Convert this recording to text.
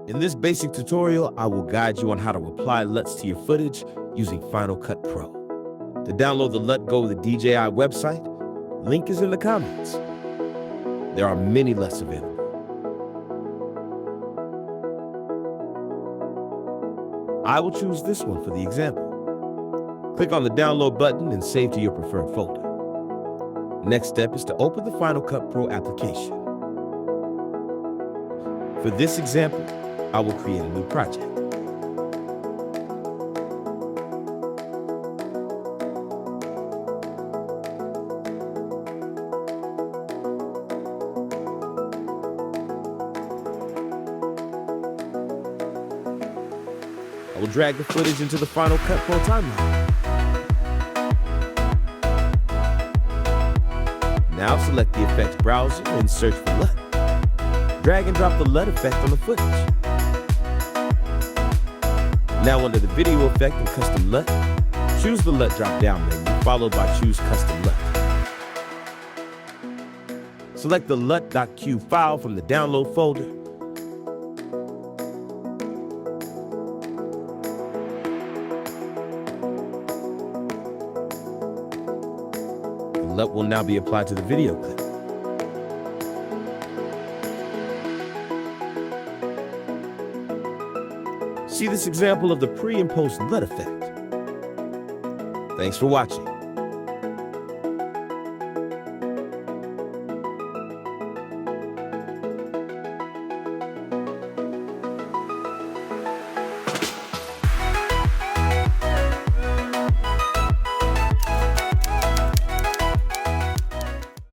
In this basic tutorial, I will guide you on how to apply LUTs to your footage using Final Cut Pro. To download the LUT, go to the DJI website. Link is in the comments. There are many LUTs available. I will choose this one for the example. Click on the download button and save to your preferred folder. Next step is to open the Final Cut Pro application. For this example, I will create a new project. I will drag the footage into the Final Cut Pro timeline. Now select the effects browser and search for LUT. Drag and drop the LUT effect on the footage. Now under the video effect and custom LUT, choose the LUT drop-down menu followed by choose custom LUT. Select the LUT.q file from the download folder. The LUT will now be applied to the video clip. See this example of the pre and post LUT effect. Thanks for watching.